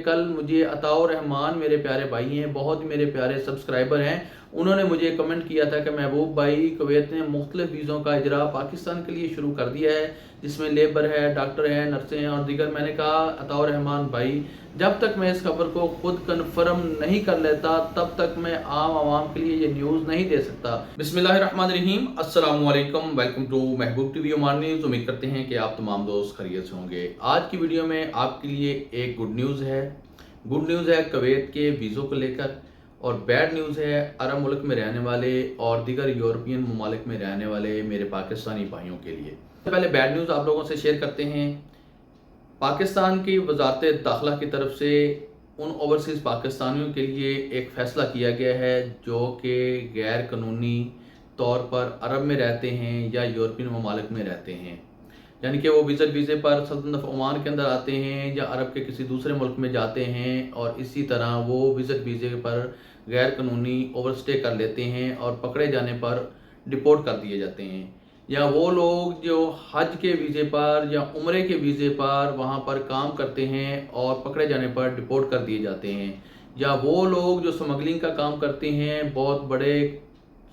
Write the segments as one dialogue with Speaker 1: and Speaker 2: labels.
Speaker 1: कल मुझे अताउर रहमान मेरे प्यारे भाई हैं, बहुत ही मेरे प्यारे सब्सक्राइबर हैं, उन्होंने मुझे कमेंट किया था कि महबूब भाई कुवैत ने मुख्तलिफ वीज़ों का इजरा पाकिस्तान के लिए शुरू कर दिया है, जिसमें लेबर है, डॉक्टर हैं, नर्सें हैं और दीगर। मैंने कहा अताउर रहमान भाई, जब तक मैं इस खबर को खुद कन्फर्म नहीं कर लेता तब तक मैं आम आवाम के लिए ये न्यूज़ नहीं दे सकता। बिस्मिल्लाहिर्रहमानिर्रहीम, अस्सलाम वालेकुम, welcome to Mehboob TV Oman news. उम्मीद करते हैं कि आप तमाम दोस्त खैरियत से होंगे। आज की वीडियो में आपके लिए एक गुड न्यूज़ है कुवैत के वीज़ों को लेकर, और बैड न्यूज़ है अरब मुल्क में रहने वाले और दीगर यूरोपियन ममालिक में रहने वाले मेरे पाकिस्तानी भाइयों के लिए। पहले बैड न्यूज़ आप लोगों से शेयर करते हैं। पाकिस्तान की वजारत दाखिला की तरफ से उन ओवरसीज़ पाकिस्तानियों के लिए एक फ़ैसला किया गया है जो कि गैर कानूनी तौर पर अरब में रहते हैं या यूरोपियन ममालिक में रहते हैं, यानी कि वो विज़िट वीज़े पर सल्तनत ओमान के अंदर आते हैं या अरब के किसी दूसरे मुल्क में जाते हैं, और इसी तरह वो विज़िट वीज़े पर गैर कानूनी ओवरस्टे कर लेते हैं और पकड़े जाने पर डिपोर्ट कर दिए जाते हैं। या वो लोग जो हज के वीज़े पर या उम्रे के वीज़े पर वहाँ पर काम करते हैं और पकड़े जाने पर डिपोर्ट कर दिए जाते हैं। या वो लोग जो स्मगलिंग का काम करते हैं, बहुत बड़े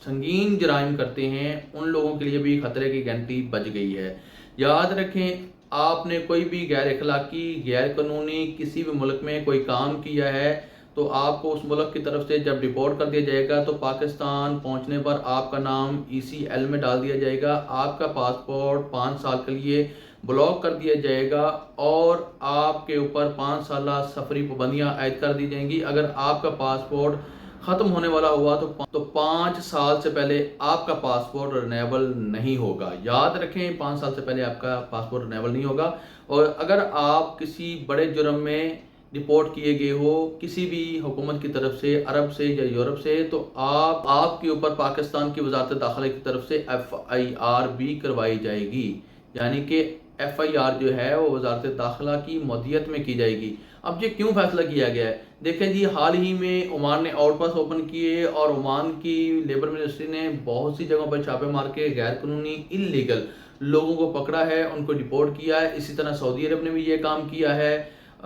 Speaker 1: संगीन जराइम करते हैं, उन लोगों के लिए भी ख़तरे की घंटी बज गई है। याद रखें, आपने कोई भी गैर अखलाकी गैर कानूनी किसी भी मुल्क में कोई काम किया है तो आपको उस मुल्क की तरफ से जब डिपोर्ट कर दिया जाएगा तो पाकिस्तान पहुंचने पर आपका नाम ECL में डाल दिया जाएगा, आपका पासपोर्ट 5 साल के लिए ब्लॉक कर दिया जाएगा और आपके ऊपर 5 साल सफरी पाबंदियाँ आयद कर दी जाएंगी। अगर आपका पासपोर्ट ख़त्म होने वाला हुआ तो 5 साल से पहले आपका पासपोर्ट रिन्यूएबल नहीं होगा। याद रखें, 5 साल से पहले आपका पासपोर्ट रिन्यूएबल नहीं होगा। और अगर आप किसी बड़े जुर्म में डिपोर्ट किए गए हो किसी भी हुकूमत की तरफ से, अरब से या यूरोप से, तो आपके ऊपर पाकिस्तान की वजारत दाखिला की तरफ से FIR भी करवाई जाएगी, यानी कि FIR जो है वो वजारत दाखिला की मौदियत में की जाएगी। अब ये क्यों फैसला किया गया है? देखें जी, हाल ही में ओमान ने आउटपास ओपन किए और ओमान की लेबर मिनिस्ट्री ने बहुत सी जगहों पर छापे मार के गैर कानूनी इल्लीगल लोगों को पकड़ा है, उनको डिपोर्ट किया है। इसी तरह सऊदी अरब ने भी ये काम किया है,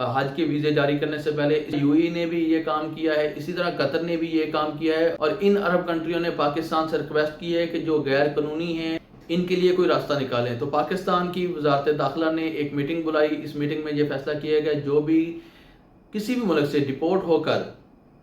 Speaker 1: हज के वीज़े जारी करने से पहले UAE ने भी ये काम किया है, इसी तरह कतर ने भी ये काम किया है। और इन अरब कंट्रियों ने पाकिस्तान से रिक्वेस्ट की है कि जो गैर कानूनी हैं इनके लिए कोई रास्ता निकालें। तो पाकिस्तान की वजारत दाखिला ने एक मीटिंग बुलाई। इस मीटिंग में ये फैसला किया गया जो भी किसी भी मुल्क से डिपोर्ट होकर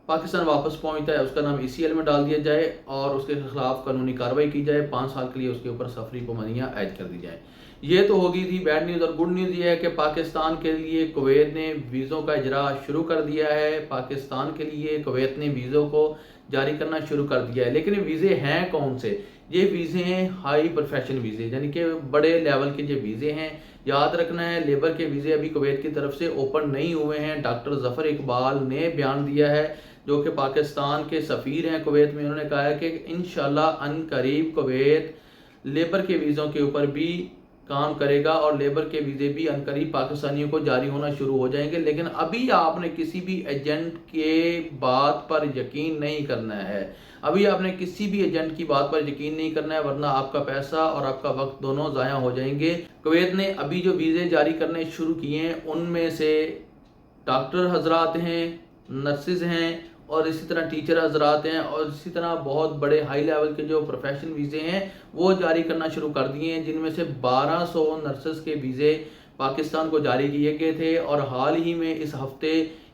Speaker 1: पाकिस्तान वापस पहुंचता है उसका नाम ECL में डाल दिया जाए और उसके खिलाफ कानूनी कार्रवाई की जाए, 5 साल के लिए उसके ऊपर सफरी पाबंदियाँ आयद कर दी जाए। ये तो होगी थी बैड न्यूज़। और गुड न्यूज़ ये है कि पाकिस्तान के लिए कुवैत ने वीज़ों का इजरा शुरू कर दिया है। पाकिस्तान के लिए कुवैत ने वीज़ों को जारी करना शुरू कर दिया है। लेकिन ये वीज़े हैं कौन से? ये वीज़े हैं हाई प्रोफेशन वीज़े, यानी कि बड़े लेवल के जो वीज़े हैं। याद रखना है, लेबर के वीज़े अभी कुवैत की तरफ से ओपन नहीं हुए हैं। डॉक्टर ज़फ़र इकबाल ने बयान दिया है, जो कि पाकिस्तान के सफ़ीर हैं कुवैत में। उन्होंने कहा है कि इंशाल्लाह अनकरीब कुवैत लेबर के वीज़ों के ऊपर भी काम करेगा और लेबर के वीज़े भी अनकरीब पाकिस्तानियों को जारी होना शुरू हो जाएंगे। लेकिन अभी आपने किसी भी एजेंट के बात पर यकीन नहीं करना है, अभी आपने किसी भी एजेंट की बात पर यकीन नहीं करना है, वरना आपका पैसा और आपका वक्त दोनों ज़ाया हो जाएंगे। कुवैत ने अभी जो वीज़े जारी करने शुरू किए हैं उनमें से डॉक्टर हजरात हैं, नर्सेज हैं और इसी तरह टीचर हजरात हैं, और इसी तरह बहुत बड़े हाई लेवल के जो प्रोफेशन वीज़े हैं वो जारी करना शुरू कर दिए हैं, जिनमें से 1200 नर्सेस के वीज़े पाकिस्तान को जारी किए गए थे। और हाल ही में इस हफ्ते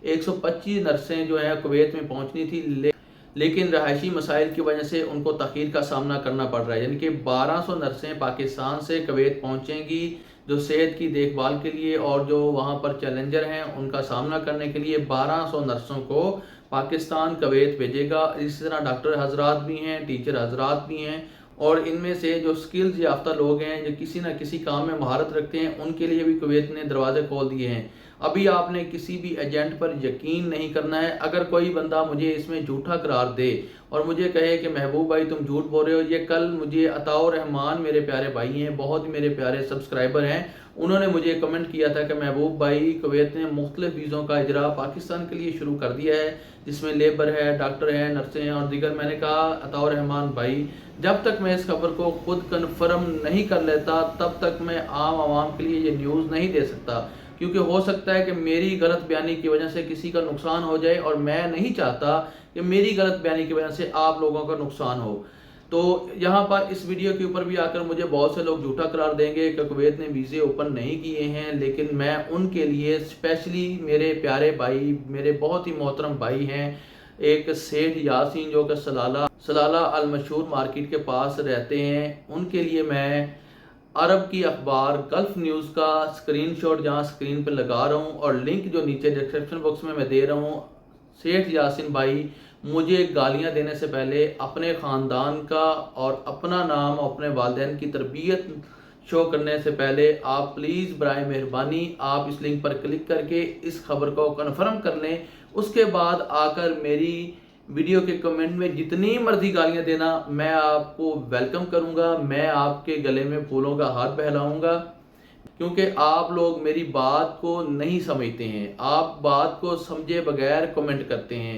Speaker 1: 125 नर्सें जो हैं कुवैत में पहुंचनी थी, लेकिन रहायशी मसाइल की वजह से उनको तख़ीर का सामना करना पड़ रहा है। यानी कि 1200 नर्सें पाकिस्तान से कुवैत पहुँचेंगी जो सेहत की देखभाल के लिए, और जो वहाँ पर चैलेंजर हैं उनका सामना करने के लिए 1200 नर्सों को पाकिस्तान कुवैत भेजेगा। इसी तरह डॉक्टर हजरात भी हैं, टीचर हजरात भी हैं, और इनमें से जो स्किल्स याफ्ता लोग हैं जो किसी न किसी काम में महारत रखते हैं उनके लिए भी कुवैत ने दरवाजे खोल दिए हैं। अभी आपने किसी भी एजेंट पर यकीन नहीं करना है। अगर कोई बंदा मुझे इसमें झूठा करार दे और मुझे कहे कि महबूब भाई तुम झूठ बोल रहे हो, ये कल मुझे अताउर रहमान मेरे प्यारे भाई हैं, बहुत ही मेरे प्यारे सब्सक्राइबर हैं, उन्होंने मुझे कमेंट किया था कि महबूब भाई कुवैत ने मुख्तलिफ वीज़ों का इजरा पाकिस्तान के लिए शुरू कर दिया है, जिसमें लेबर है, डॉक्टर हैं, नर्सें हैं और दीगर। मैंने कहा अताउर रहमान भाई, जब तक मैं इस खबर को खुद कन्फर्म नहीं कर लेता तब तक मैं आम आवाम के लिए ये न्यूज़ नहीं दे सकता, کیونکہ ہو سکتا ہے کہ میری غلط بیانی کی وجہ سے کسی کا نقصان ہو جائے، اور میں نہیں چاہتا کہ میری غلط بیانی کی وجہ سے آپ لوگوں کا نقصان ہو۔ تو یہاں پر اس ویڈیو کے اوپر بھی آ کر مجھے بہت سے لوگ جھوٹا قرار دیں گے کہ کویت نے ویزے اوپن نہیں کیے ہیں، لیکن میں ان کے لیے اسپیشلی میرے پیارے بھائی، میرے بہت ہی محترم بھائی ہیں، ایک سیٹھ یاسین جو کہ سلالہ المشہور مارکیٹ کے پاس رہتے ہیں، ان کے لیے میں عرب کی اخبار گلف نیوز کا اسکرین شاٹ جہاں اسکرین پہ لگا رہا ہوں، اور لنک جو نیچے ڈسکرپشن باکس میں دے رہا ہوں۔ سیٹھ یاسین بھائی، مجھے گالیاں دینے سے پہلے اپنے خاندان کا اور اپنا نام، اپنے والدین کی تربیت شو کرنے سے پہلے آپ پلیز برائے مہربانی آپ اس لنک پر کلک کر کے اس خبر کو کنفرم کر لیں۔ اس کے بعد آ کر میری ویڈیو کے کمنٹ میں جتنی مرضی گالیاں دینا، میں آپ کو ویلکم کروں گا، میں آپ کے گلے میں پھولوں کا ہار پہناؤں گا، کیونکہ آپ لوگ میری بات کو نہیں سمجھتے ہیں، آپ بات کو سمجھے بغیر کمنٹ کرتے ہیں۔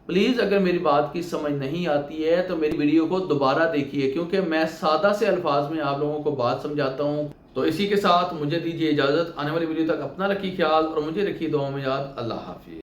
Speaker 1: پلیز اگر میری بات کی سمجھ نہیں آتی ہے تو میری ویڈیو کو دوبارہ دیکھیے، کیونکہ میں سادہ سے الفاظ میں آپ لوگوں کو بات سمجھاتا ہوں۔ تو اسی کے ساتھ مجھے دیجیے اجازت، آنے والی ویڈیو تک اپنا رکھیے خیال اور مجھے رکھیے دعاؤں میں یاد۔ اللہ حافظ۔